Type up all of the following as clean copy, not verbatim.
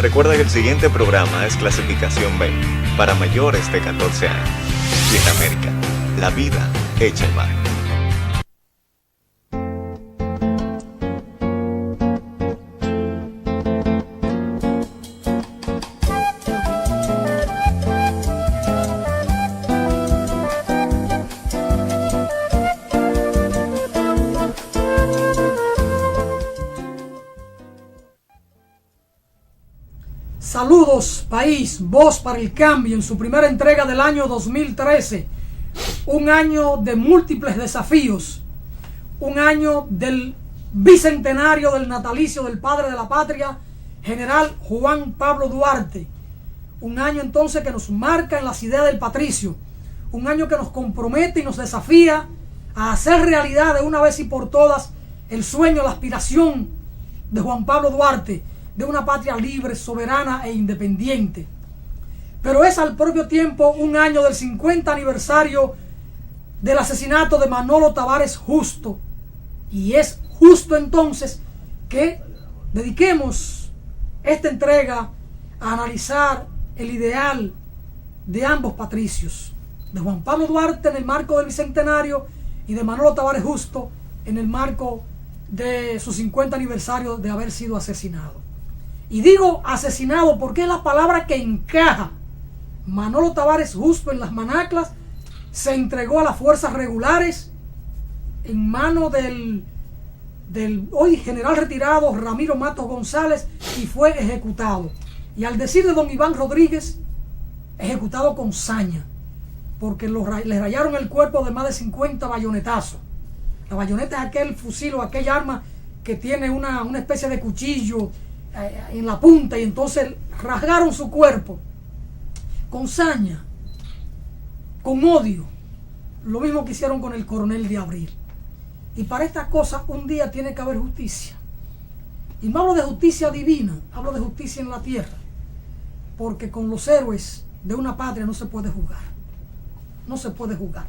Recuerda que el siguiente programa es clasificación B, para mayores de 14 años. Sin América, la vida hecha en mar. Saludos, país, voz para el cambio en su primera entrega del año 2013. Un año de múltiples desafíos. Un año del bicentenario del natalicio del padre de la patria, general Juan Pablo Duarte. Un año entonces que nos marca en las ideas del patricio. Un año que nos compromete y nos desafía a hacer realidad de una vez y por todas el sueño, la aspiración de Juan Pablo Duarte, de una patria libre, soberana e independiente. Pero es al propio tiempo un año del 50 aniversario del asesinato de Manolo Tavares Justo. Y es justo entonces que dediquemos esta entrega a analizar el ideal de ambos patricios, de Juan Pablo Duarte en el marco del bicentenario y de Manolo Tavares Justo en el marco de su 50 aniversario de haber sido asesinado. Y digo asesinado porque es la palabra que encaja. Manolo Tavares Justo en las Manaclas se entregó a las fuerzas regulares en manos del hoy general retirado Ramiro Matos González y fue ejecutado. Y al decir de don Iván Rodríguez, ejecutado con saña, porque le rayaron el cuerpo de más de 50 bayonetazos. La bayoneta es aquel fusil o aquella arma que tiene una especie de cuchillo en la punta, y entonces rasgaron su cuerpo con saña, con odio, lo mismo que hicieron con el coronel de Abril. Y para estas cosas un día tiene que haber justicia, y no hablo de justicia divina, hablo de justicia en la tierra, porque con los héroes de una patria no se puede jugar, no se puede jugar.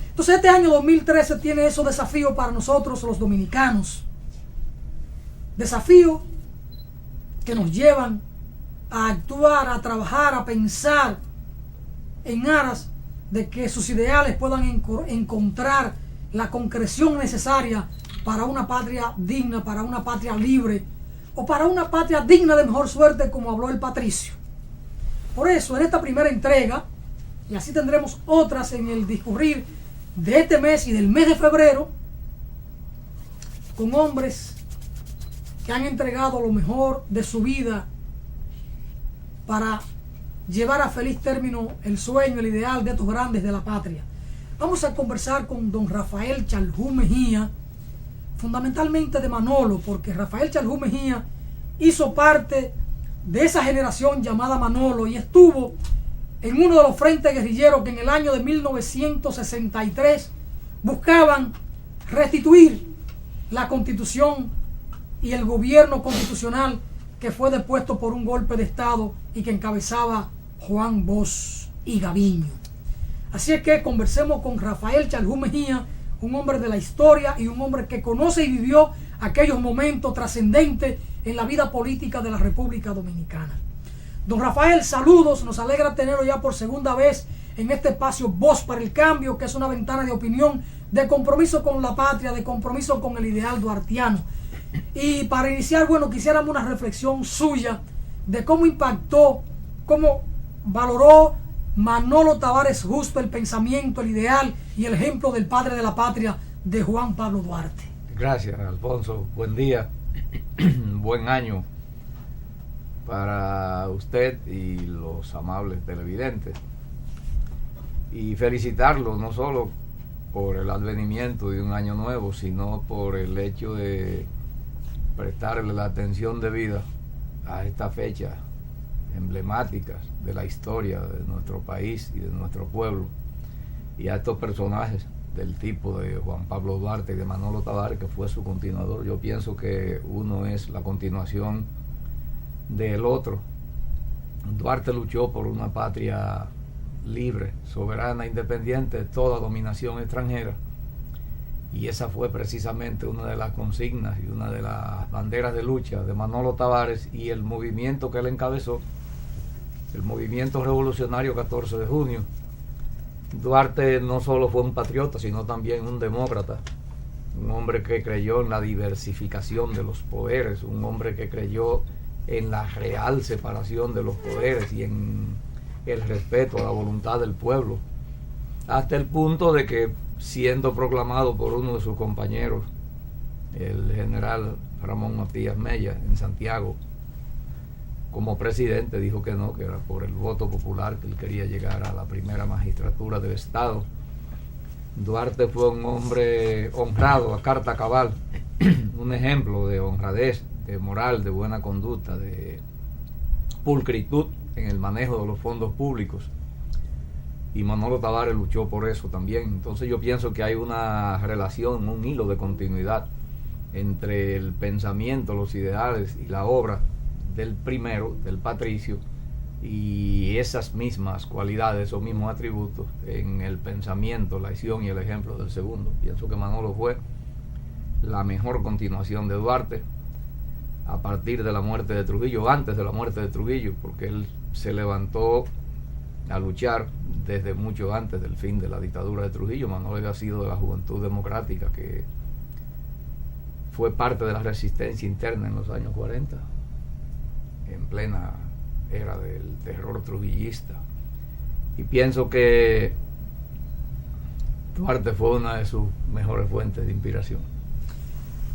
Entonces este año 2013 tiene esos desafíos para nosotros los dominicanos, desafíos que nos llevan a actuar, a trabajar, a pensar en aras de que sus ideales puedan encontrar la concreción necesaria para una patria digna, para una patria libre o para una patria digna de mejor suerte, como habló el patricio. Por eso, en esta primera entrega, y así tendremos otras en el discurrir de este mes y del mes de febrero, con hombres que han entregado lo mejor de su vida para llevar a feliz término el sueño, el ideal de estos grandes de la patria. Vamos a conversar con don Rafael Chalhú Mejía, fundamentalmente de Manolo, porque Rafael Chalhú Mejía hizo parte de esa generación llamada Manolo y estuvo en uno de los frentes guerrilleros que en el año de 1963 buscaban restituir la Constitución y el gobierno constitucional que fue depuesto por un golpe de Estado y que encabezaba Juan Bosch y Gaviño. Así es que conversemos con Rafael Chalhú Mejía, un hombre de la historia y un hombre que conoce y vivió aquellos momentos trascendentes en la vida política de la República Dominicana. Don Rafael, saludos, nos alegra tenerlo ya por segunda vez en este espacio Voz para el Cambio, que es una ventana de opinión, de compromiso con la patria, de compromiso con el ideal duartiano. Y para iniciar, bueno, quisiéramos una reflexión suya de cómo impactó, cómo valoró Manolo Tavares Justo el pensamiento, el ideal y el ejemplo del padre de la patria de Juan Pablo Duarte. Gracias, Alfonso. Buen día, buen año para usted y los amables televidentes. Y felicitarlo no solo por el advenimiento de un año nuevo, sino por el hecho de prestarle la atención debida a estas fechas emblemáticas de la historia de nuestro país y de nuestro pueblo, y a estos personajes del tipo de Juan Pablo Duarte y de Manolo Tavares, que fue su continuador. Yo pienso que uno es la continuación del otro. Duarte luchó por una patria libre, soberana, independiente de toda dominación extranjera, y esa fue precisamente una de las consignas y una de las banderas de lucha de Manolo Tavares y el movimiento que él encabezó, el movimiento revolucionario 14 de junio. Duarte no solo fue un patriota, sino también un demócrata, un hombre que creyó en la diversificación de los poderes, un hombre que creyó en la real separación de los poderes y en el respeto a la voluntad del pueblo, hasta el punto de que, siendo proclamado por uno de sus compañeros, el general Ramón Matías Mella, en Santiago, como presidente, dijo que no, que era por el voto popular que él quería llegar a la primera magistratura del Estado. Duarte fue un hombre honrado a carta cabal, un ejemplo de honradez, de moral, de buena conducta, de pulcritud en el manejo de los fondos públicos. Y Manolo Tavares luchó por eso también. Entonces yo pienso que hay una relación, un hilo de continuidad entre el pensamiento, los ideales y la obra del primero, del patricio, y esas mismas cualidades o mismos atributos en el pensamiento, la acción y el ejemplo del segundo. Pienso que Manolo fue la mejor continuación de Duarte a partir de la muerte de Trujillo, antes de la muerte de Trujillo, porque él se levantó a luchar desde mucho antes del fin de la dictadura de Trujillo. Manolo había sido de la Juventud Democrática, que fue parte de la resistencia interna en los años 40, en plena era del terror trujillista. Y pienso que Duarte fue una de sus mejores fuentes de inspiración.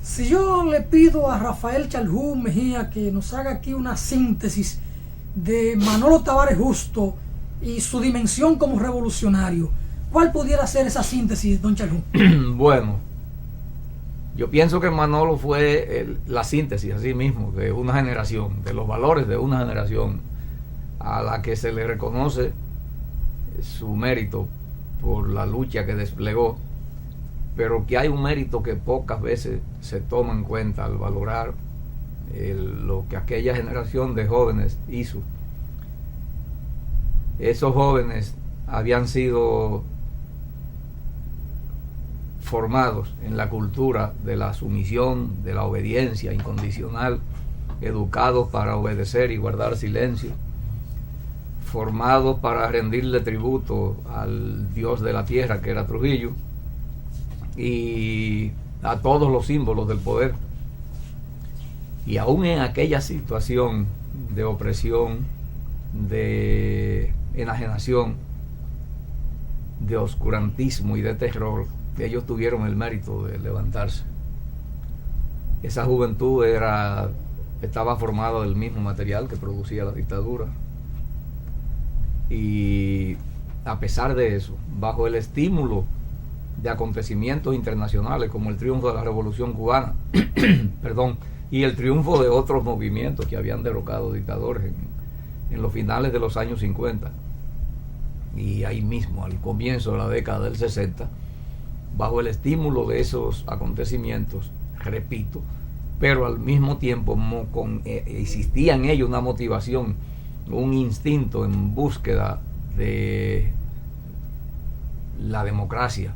Si yo le pido a Rafael Chalhú Mejía que nos haga aquí una síntesis de Manolo Tavares Justo y su dimensión como revolucionario, ¿cuál pudiera ser esa síntesis, don Chalhú? Bueno, yo pienso que Manolo fue la síntesis, así mismo, de una generación, de los valores de una generación a la que se le reconoce su mérito por la lucha que desplegó, pero que hay un mérito que pocas veces se toma en cuenta al valorar lo que aquella generación de jóvenes hizo. Esos jóvenes habían sido formados en la cultura de la sumisión, de la obediencia incondicional, educados para obedecer y guardar silencio, formados para rendirle tributo al dios de la tierra, que era Trujillo, y a todos los símbolos del poder. Y aún en aquella situación de opresión, de enajenación, de oscurantismo y de terror, ellos tuvieron el mérito de levantarse. Esa juventud estaba formada del mismo material que producía la dictadura, y a pesar de eso, bajo el estímulo de acontecimientos internacionales como el triunfo de la Revolución Cubana perdón, y el triunfo de otros movimientos que habían derrocado dictadores en los finales de los años 50 y ahí mismo al comienzo de la década del 60, bajo el estímulo de esos acontecimientos, repito, pero al mismo tiempo existía en ellos una motivación, un instinto en búsqueda de la democracia,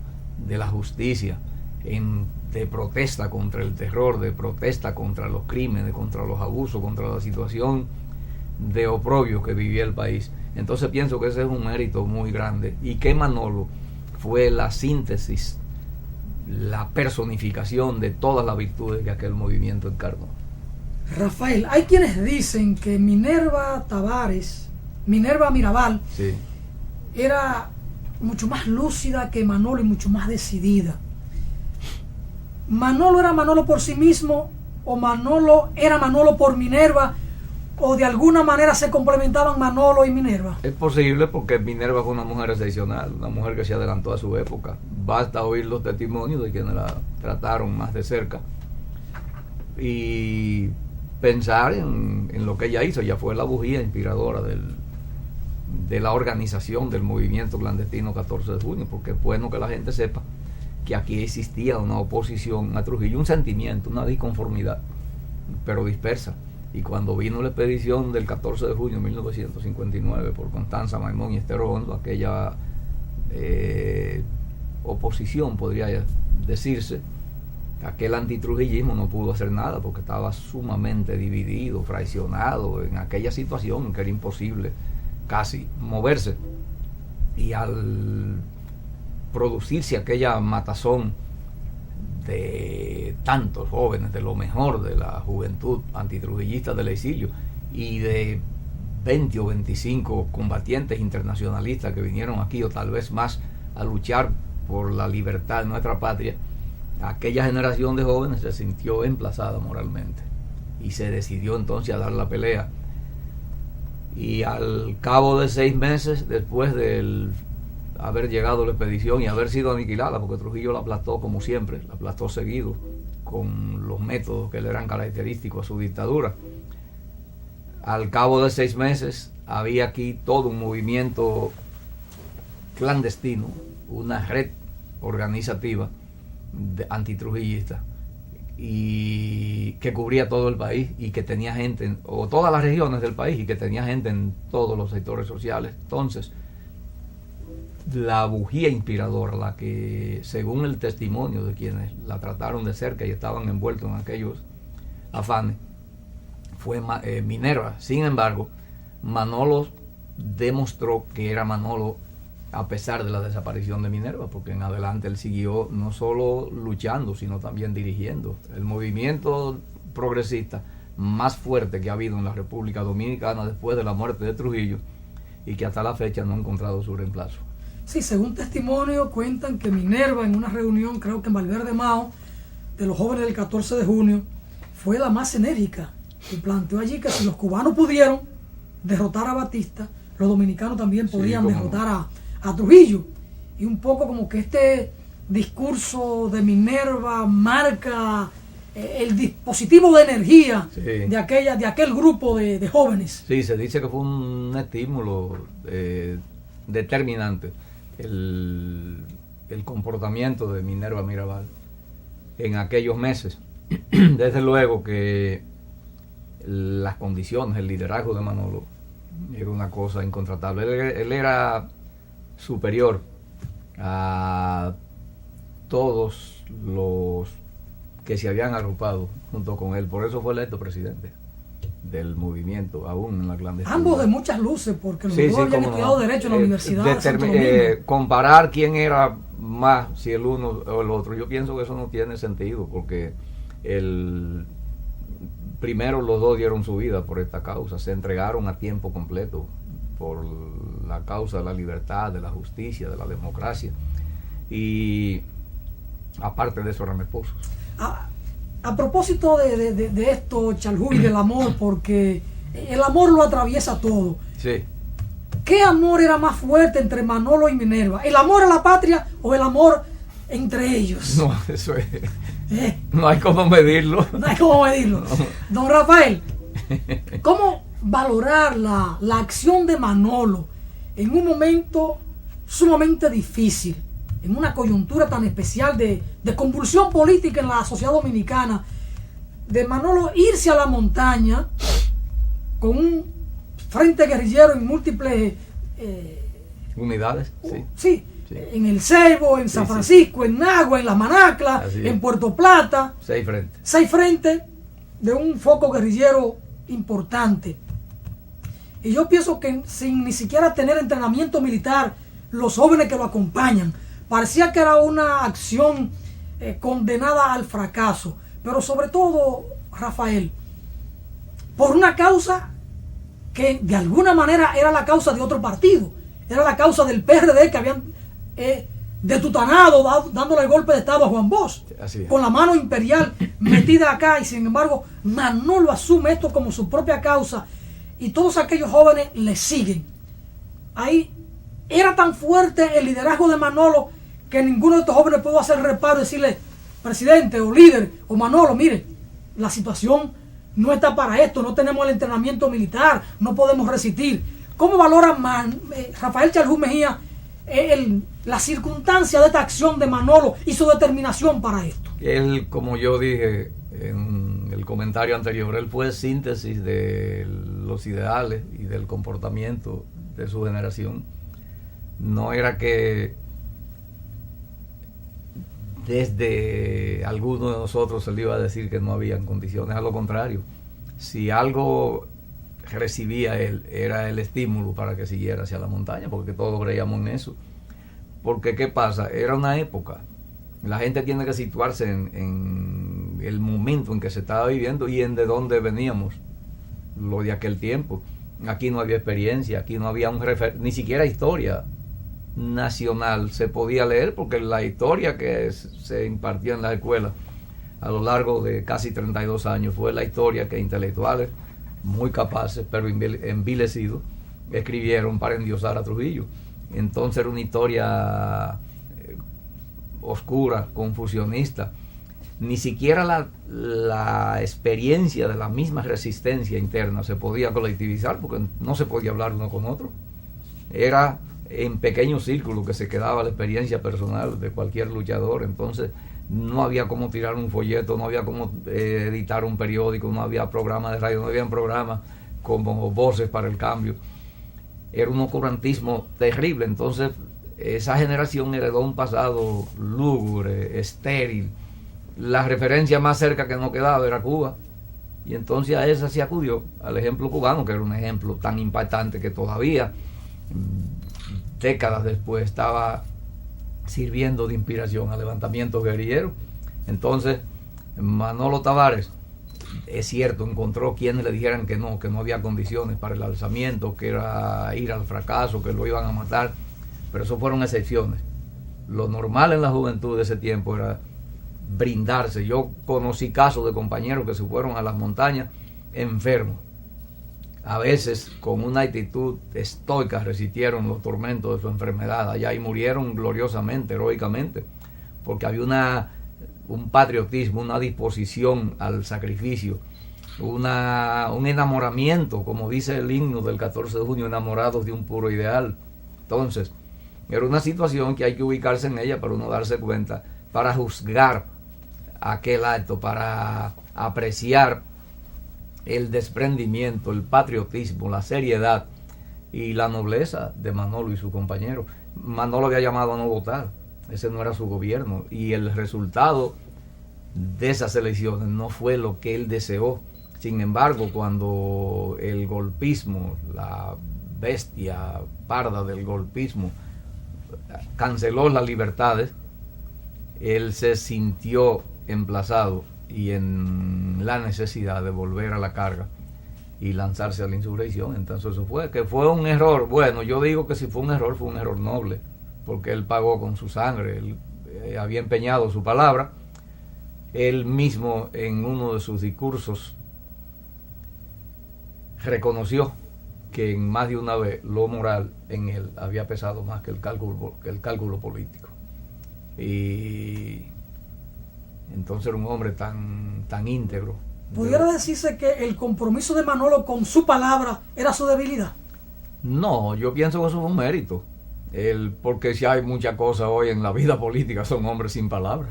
de la justicia, de protesta contra el terror, de protesta contra los crímenes, contra los abusos, contra la situación de oprobio que vivía el país. Entonces pienso que ese es un mérito muy grande, y que Manolo fue la síntesis, la personificación de todas las virtudes que aquel movimiento encarnó. Rafael, hay quienes dicen que Minerva Mirabal, Sí. era mucho más lúcida que Manolo y mucho más decidida. ¿Manolo era Manolo por sí mismo, o Manolo era Manolo por Minerva, o de alguna manera se complementaban Manolo y Minerva? Es posible, porque Minerva fue una mujer excepcional, una mujer que se adelantó a su época. Basta oír los testimonios de quienes la trataron más de cerca y pensar en lo que ella hizo. Ella fue la bujía inspiradora de la organización del movimiento clandestino 14 de junio, porque es bueno que la gente sepa que aquí existía una oposición a Trujillo, un sentimiento, una disconformidad, pero dispersa. Y cuando vino la expedición del 14 de junio de 1959 por Constanza Maimón y Estero Hondo, aquella oposición, podría decirse, aquel antitrujillismo no pudo hacer nada porque estaba sumamente dividido, fraccionado en aquella situación que era imposible casi moverse. Y al producirse aquella matazón de tantos jóvenes, de lo mejor de la juventud antitrujillista del exilio y de 20 o 25 combatientes internacionalistas que vinieron aquí o tal vez más a luchar por la libertad de nuestra patria, aquella generación de jóvenes se sintió emplazada moralmente y se decidió entonces a dar la pelea. Y al cabo de 6 meses después de haber llegado la expedición y haber sido aniquilada, porque Trujillo la aplastó como siempre, la aplastó seguido con los métodos que le eran característicos a su dictadura, al cabo de 6 meses había aquí todo un movimiento clandestino, una red organizativa antitrujillista y que cubría todo el país y que tenía gente o todas las regiones del país y que tenía gente en todos los sectores sociales. Entonces la bujía inspiradora, la que según el testimonio de quienes la trataron de cerca y estaban envueltos en aquellos afanes, fue Minerva. Sin embargo, Manolo demostró que era Manolo a pesar de la desaparición de Minerva, porque en adelante él siguió no solo luchando, sino también dirigiendo el movimiento progresista más fuerte que ha habido en la República Dominicana después de la muerte de Trujillo y que hasta la fecha no ha encontrado su reemplazo. Sí, según testimonio cuentan que Minerva en una reunión, creo que en Valverde Mao, de los jóvenes del 14 de junio, fue la más enérgica y planteó allí que si los cubanos pudieron derrotar a Batista, los dominicanos también podían derrotar a Trujillo. Y un poco como que este discurso de Minerva marca el dispositivo de energía de aquel grupo de jóvenes. Sí, se dice que fue un estímulo determinante el comportamiento de Minerva Mirabal en aquellos meses. Desde luego que las condiciones, el liderazgo de Manolo era una cosa incontratable. Él era superior a todos los que se habían agrupado junto con él. Por eso fue electo presidente del movimiento, aún en la clandestinidad. Ambos de muchas luces, porque los dos habían estudiado Derecho en la Universidad de Santo Domingo. Comparar quién era más, si el uno o el otro, yo pienso que eso no tiene sentido, porque primero los dos dieron su vida por esta causa, se entregaron a tiempo completo por la causa de la libertad, de la justicia, de la democracia, y aparte de eso eran esposos. A propósito de esto, Chalhuy, del amor, porque el amor lo atraviesa todo. Sí. ¿Qué amor era más fuerte entre Manolo y Minerva? ¿El amor a la patria o el amor entre ellos? No, eso es... No hay cómo medirlo. No hay cómo medirlo. No. Don Rafael, ¿cómo valorar la acción de Manolo en un momento sumamente difícil, en una coyuntura tan especial de convulsión política en la sociedad dominicana, de Manolo irse a la montaña con un frente guerrillero en múltiples unidades? Sí. En El Ceibo, en San Francisco, en Nagua, en Las Manaclas, en Puerto Plata. 6 frentes de un foco guerrillero importante. Y yo pienso que sin ni siquiera tener entrenamiento militar, los jóvenes que lo acompañan, parecía que era una acción condenada al fracaso. Pero sobre todo, Rafael, por una causa que de alguna manera era la causa de otro partido, era la causa del PRD que habían detutanado, dándole el golpe de estado a Juan Bosch, con la mano imperial metida acá, y sin embargo Manolo asume esto como su propia causa y todos aquellos jóvenes le siguen. Ahí era tan fuerte el liderazgo de Manolo que ninguno de estos jóvenes pudo hacer reparo y decirle: presidente o líder o Manolo, mire, la situación no está para esto, no tenemos el entrenamiento militar, no podemos resistir. ¿Cómo valora Rafael Chalhuy Mejía la circunstancia de esta acción de Manolo y su determinación para esto? Él, como yo dije en el comentario anterior, él fue síntesis de los ideales y del comportamiento de su generación. No era que desde algunos de nosotros se le iba a decir que no habían condiciones. A lo contrario, si algo recibía él, era el estímulo para que siguiera hacia la montaña, porque todos creíamos en eso. Porque ¿qué pasa? Era una época. La gente tiene que situarse en el momento en que se estaba viviendo y en de dónde veníamos, lo de aquel tiempo. Aquí no había experiencia, aquí no había ni siquiera historia nacional se podía leer, porque la historia que se impartió en la escuela a lo largo de casi 32 años fue la historia que intelectuales muy capaces pero envilecidos escribieron para endiosar a Trujillo. Entonces era una historia oscura, confusionista. Ni siquiera la experiencia de la misma resistencia interna se podía colectivizar, porque no se podía hablar uno con otro. Era en pequeños círculos que se quedaba la experiencia personal de cualquier luchador. Entonces no había cómo tirar un folleto, no había cómo editar un periódico, no había programa de radio, no había programas como Voces para el Cambio. Era un oscurantismo terrible. Entonces esa generación heredó un pasado lúgubre, estéril. La referencia más cerca que nos quedaba era Cuba, y entonces a esa se acudió, al ejemplo cubano, que era un ejemplo tan impactante que todavía décadas después estaba sirviendo de inspiración al levantamiento guerrillero. Entonces Manolo Tavares, es cierto, encontró quienes le dijeran que no había condiciones para el alzamiento, que era ir al fracaso, que lo iban a matar, pero eso fueron excepciones. Lo normal en la juventud de ese tiempo era brindarse. Yo conocí casos de compañeros que se fueron a las montañas enfermos, a veces con una actitud estoica resistieron los tormentos de su enfermedad allá y murieron gloriosamente, heroicamente, porque había un patriotismo, una disposición al sacrificio, un enamoramiento, como dice el himno del 14 de junio, enamorados de un puro ideal. Entonces era una situación que hay que ubicarse en ella para uno darse cuenta, para juzgar aquel acto, para apreciar el desprendimiento, el patriotismo, la seriedad y la nobleza de Manolo y su compañero. Manolo había llamado a no votar, ese no era su gobierno, y el resultado de esas elecciones no fue lo que él deseó. Sin embargo, cuando el golpismo, la bestia parda del golpismo, canceló las libertades, él se sintió emplazado y en la necesidad de volver a la carga y lanzarse a la insurrección. Entonces eso fue un error. Bueno, yo digo que si fue un error noble, porque él pagó con su sangre, él había empeñado su palabra. Él mismo en uno de sus discursos reconoció que en más de una vez lo moral en él había pesado más que el cálculo político. Y entonces era un hombre tan íntegro. ¿Pudiera decirse que el compromiso de Manolo con su palabra era su debilidad? No, yo pienso que eso fue un mérito. Porque si hay muchas cosas hoy en la vida política, son hombres sin palabra.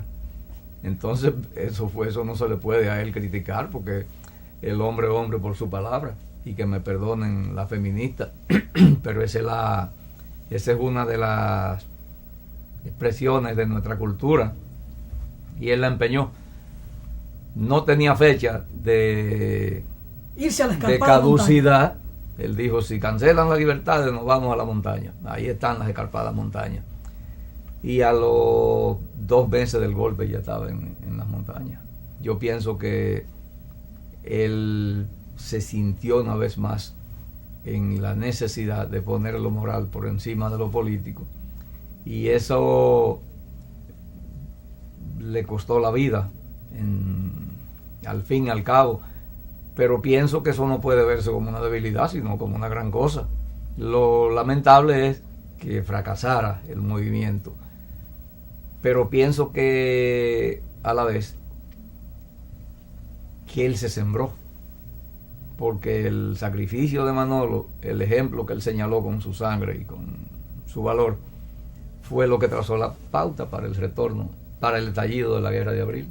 Entonces eso no se le puede a él criticar, porque el hombre es hombre por su palabra. Y que me perdonen las feministas, pero esa es una de las expresiones de nuestra cultura, y él la empeñó. No tenía fecha de irse a la de caducidad. Él dijo, si cancelan las libertades nos vamos a la montaña. Ahí están las escarpadas montañas. Y a los 2 meses del golpe ya estaba en las montañas. Yo pienso que él se sintió una vez más en la necesidad de poner lo moral por encima de lo político, y eso le costó la vida al fin y al cabo, pero pienso que eso no puede verse como una debilidad, sino como una gran cosa. Lo lamentable es que fracasara el movimiento, pero pienso que a la vez que él se sembró, porque el sacrificio de Manolo, el ejemplo que él señaló con su sangre y con su valor, fue lo que trazó la pauta para el retorno, para el estallido de la Guerra de Abril.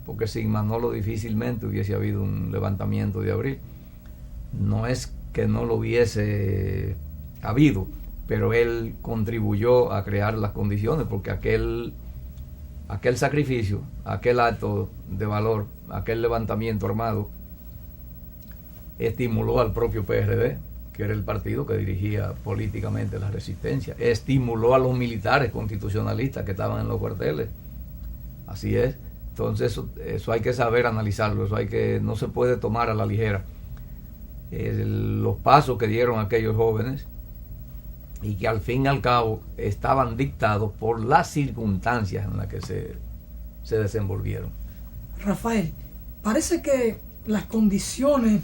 Porque sin Manolo difícilmente hubiese habido un levantamiento de abril. No es que no lo hubiese habido, pero él contribuyó a crear las condiciones, porque aquel aquel sacrificio, aquel acto de valor, aquel levantamiento armado, estimuló al propio PRD, que era el partido que dirigía políticamente la resistencia, estimuló a los militares constitucionalistas que estaban en los cuarteles. Así es. Entonces eso hay que saber analizarlo, no se puede tomar a la ligera. Los pasos que dieron aquellos jóvenes y que al fin y al cabo estaban dictados por las circunstancias en las que se desenvolvieron. Rafael, parece que las condiciones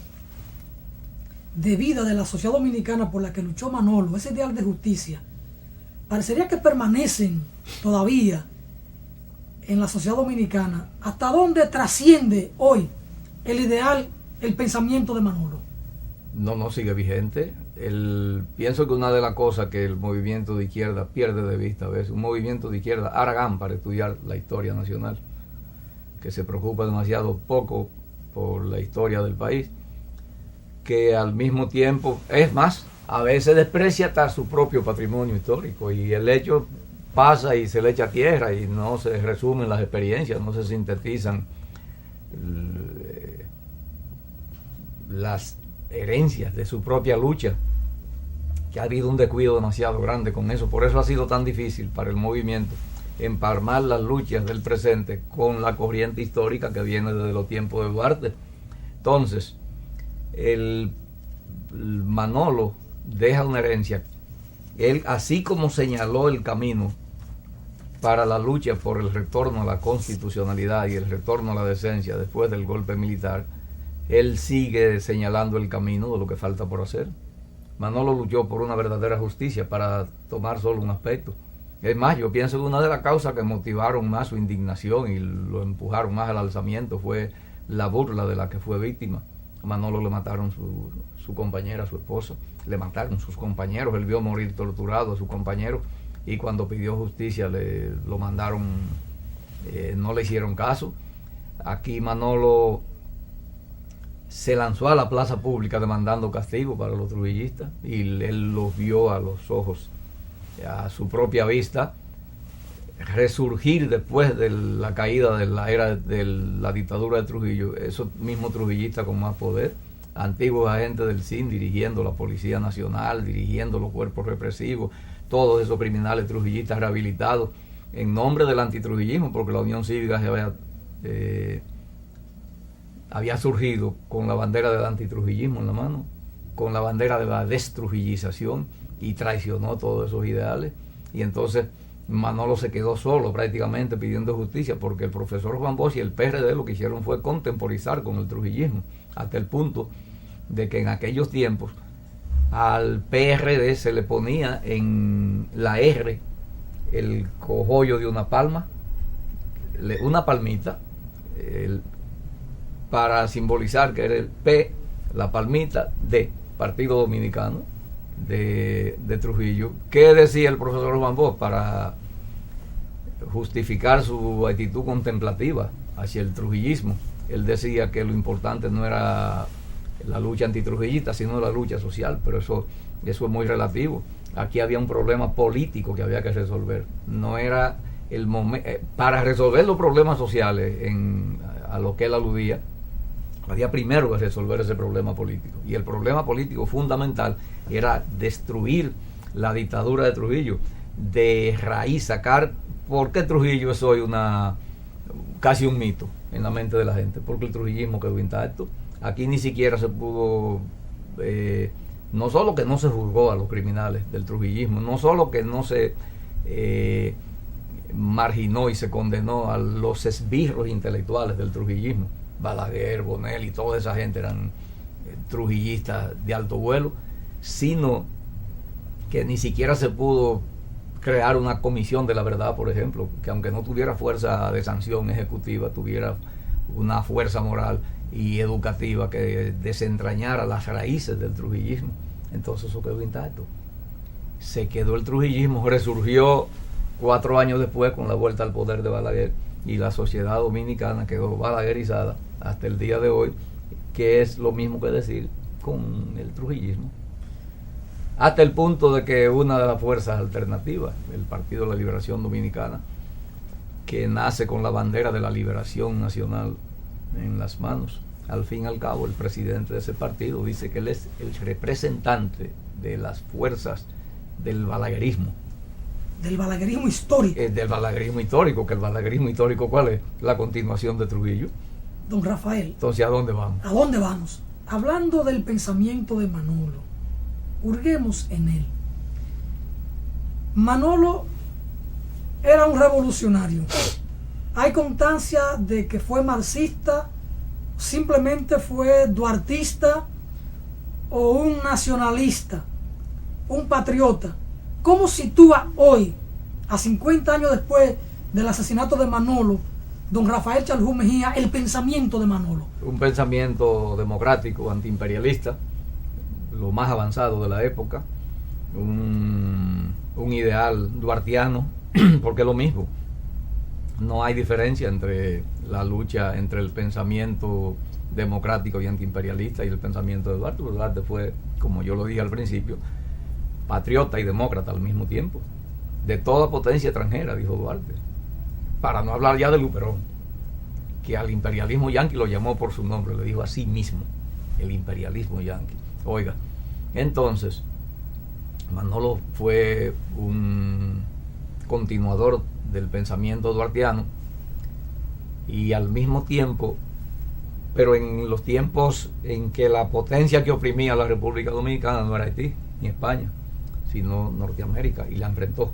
de vida de la sociedad dominicana por la que luchó Manolo, ese ideal de justicia, parecería que permanecen todavía en la sociedad dominicana. ¿Hasta dónde trasciende hoy el ideal, el pensamiento de Manolo? No sigue vigente. Pienso que una de las cosas que el movimiento de izquierda pierde de vista a veces, un movimiento de izquierda haragán para estudiar la historia nacional, que se preocupa demasiado poco por la historia del país, que al mismo tiempo, es más, a veces desprecia hasta su propio patrimonio histórico, y el hecho pasa y se le echa tierra y no se resumen las experiencias, no se sintetizan las herencias de su propia lucha, que ha habido un descuido demasiado grande con eso. Por eso ha sido tan difícil para el movimiento empalmar las luchas del presente con la corriente histórica que viene desde los tiempos de Duarte. Entonces, el Manolo deja una herencia. Él, así como señaló el camino para la lucha por el retorno a la constitucionalidad y el retorno a la decencia después del golpe militar, él sigue señalando el camino de lo que falta por hacer. Manolo luchó por una verdadera justicia, para tomar solo un aspecto. Es más, yo pienso que una de las causas que motivaron más su indignación y lo empujaron más al alzamiento fue la burla de la que fue víctima. A Manolo le mataron su compañera, su esposa, le mataron sus compañeros, él vio morir torturado a su compañero, y cuando pidió justicia lo mandaron, no le hicieron caso. Aquí Manolo se lanzó a la plaza pública demandando castigo para los trujillistas, y él los vio a los ojos, a su propia vista, resurgir después de la caída de la era de la dictadura de Trujillo, esos mismos trujillistas con más poder, antiguos agentes del CIN dirigiendo la Policía Nacional, dirigiendo los cuerpos represivos, todos esos criminales trujillistas rehabilitados en nombre del antitrujillismo, porque la Unión Cívica había surgido con la bandera del antitrujillismo en la mano, con la bandera de la destrujillización, y traicionó todos esos ideales. Y entonces Manolo se quedó solo prácticamente pidiendo justicia, porque el profesor Juan Bosch y el PRD lo que hicieron fue contemporizar con el trujillismo, hasta el punto de que en aquellos tiempos al PRD se le ponía en la R el cogollo de una palma, una palmita, para simbolizar que era el P, la palmita, D, Partido Dominicano de Trujillo. ¿Qué decía el profesor Juan Bosch para justificar su actitud contemplativa hacia el trujillismo? Él decía que lo importante no era la lucha antitrujillista, sino la lucha social, pero eso es muy relativo. Aquí había un problema político que había que resolver. No era el momento para resolver los problemas sociales a lo que él aludía. Había primero que resolver ese problema político, y el problema político fundamental era destruir la dictadura de Trujillo de raíz, sacar. ¿Por qué Trujillo es hoy casi un mito en la mente de la gente? Porque el trujillismo quedó intacto. Aquí ni siquiera se pudo, no solo que no se juzgó a los criminales del trujillismo, no solo que no se marginó y se condenó a los esbirros intelectuales del trujillismo, Balaguer, Bonell y toda esa gente eran trujillistas de alto vuelo, sino que ni siquiera se pudo crear una comisión de la verdad, por ejemplo, que aunque no tuviera fuerza de sanción ejecutiva, tuviera una fuerza moral y educativa que desentrañara las raíces del trujillismo. Entonces eso quedó intacto. Se quedó el trujillismo, resurgió 4 años después con la vuelta al poder de Balaguer, y la sociedad dominicana quedó balaguerizada hasta el día de hoy, que es lo mismo que decir con el trujillismo, hasta el punto de que una de las fuerzas alternativas, el Partido de la Liberación Dominicana, que nace con la bandera de la liberación nacional en las manos. Al fin y al cabo, el presidente de ese partido dice que él es el representante de las fuerzas del balaguerismo. Del balaguerismo histórico. Del balaguerismo histórico, que el balaguerismo histórico, ¿cuál es? La continuación de Trujillo. Don Rafael. Entonces, ¿a dónde vamos? ¿A dónde vamos? Hablando del pensamiento de Manolo, hurguemos en él. Manolo era un revolucionario. Hay constancia de que fue marxista, simplemente fue duartista o un nacionalista, un patriota. ¿Cómo sitúa hoy, a 50 años después del asesinato de Manolo, don Rafael Chaldún Mejía, el pensamiento de Manolo? Un pensamiento democrático, antiimperialista, lo más avanzado de la época, un ideal duartiano, porque es lo mismo. No hay diferencia entre la lucha entre el pensamiento democrático y antiimperialista y el pensamiento de Duarte. Duarte fue, como yo lo dije al principio, patriota y demócrata al mismo tiempo, de toda potencia extranjera, dijo Duarte, para no hablar ya de Luperón, que al imperialismo yanqui lo llamó por su nombre, le dijo a sí mismo, el imperialismo yanqui. Oiga, entonces Manolo fue un continuador del pensamiento duartiano y al mismo tiempo, pero en los tiempos en que la potencia que oprimía a la República Dominicana no era Haití ni España, sino Norteamérica, y la enfrentó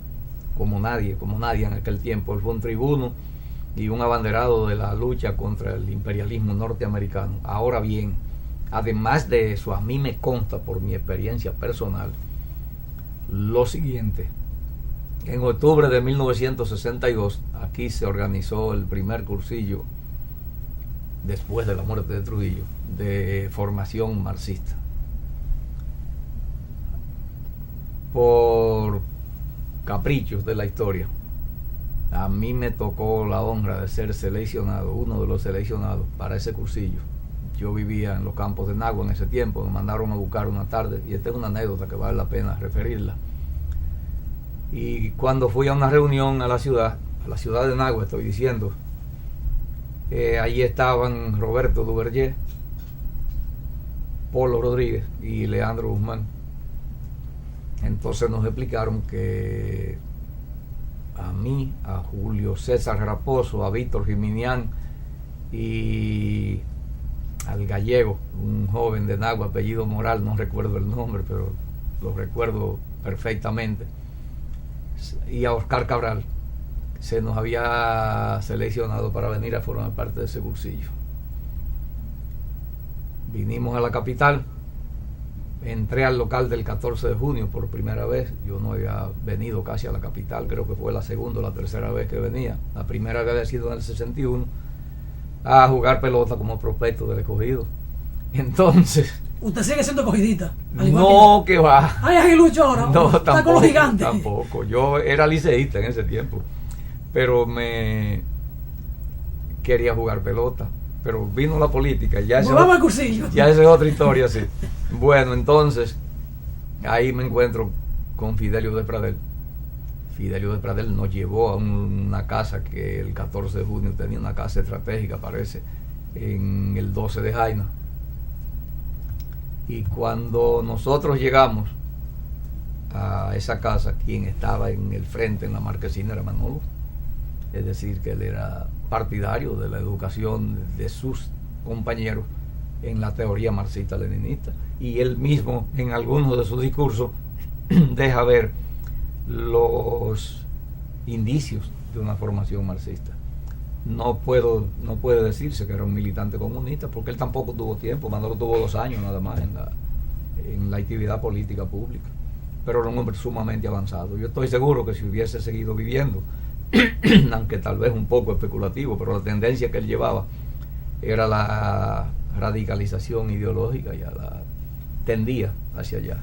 como nadie en aquel tiempo. Él fue un tribuno y un abanderado de la lucha contra el imperialismo norteamericano. Ahora bien, además de eso, a mí me consta por mi experiencia personal lo siguiente: en octubre de 1962 aquí se organizó el primer cursillo, después de la muerte de Trujillo, de formación marxista. Por caprichos de la historia, a mí me tocó la honra de ser seleccionado, uno de los seleccionados para ese cursillo. Yo vivía en los campos de Nagua en ese tiempo, me mandaron a buscar una tarde, y esta es una anécdota que vale la pena referirla. Y cuando fui a una reunión a la ciudad de Nagua, estoy diciendo, allí estaban Roberto Duvergé, Polo Rodríguez y Leandro Guzmán. Entonces nos explicaron que a mí, a Julio César Raposo, a Víctor Jiminián y al gallego, un joven de Nagua, apellido Moral, no recuerdo el nombre, pero lo recuerdo perfectamente, y a Oscar Cabral, se nos había seleccionado para venir a formar parte de ese cursillo. Vinimos a la capital, entré al local del 14 de junio por primera vez. Yo no había venido casi a la capital, creo que fue la segunda o la tercera vez que venía. La primera vez había sido en el 61, a jugar pelota como prospecto del Escogido. Entonces, ¿usted sigue siendo escogidita? No, que va. ¿Ay, aguilucho ahora? No, ¿Está tampoco, con los gigantes? Tampoco. Yo era liceísta en ese tiempo, pero me quería jugar pelota. Pero vino la política, ya esa es otra historia, sí. Bueno, entonces, ahí me encuentro con Fidelio de Pradel. Fidelio de Pradel nos llevó a una casa que el 14 de junio tenía, una casa estratégica, parece, en el 12 de Jaina. Y cuando nosotros llegamos a esa casa, quien estaba en el frente, en la marquesina, era Manolo. Es decir, que él era partidario de la educación de sus compañeros en la teoría marxista-leninista, y él mismo en algunos de sus discursos deja ver los indicios de una formación marxista. No puede decirse que era un militante comunista, porque él tampoco tuvo tiempo. Manolo tuvo 2 años nada más en la actividad política pública, pero era un hombre sumamente avanzado. Yo estoy seguro que si hubiese seguido viviendo, aunque tal vez un poco especulativo, pero la tendencia que él llevaba era la radicalización ideológica, tendía hacia allá.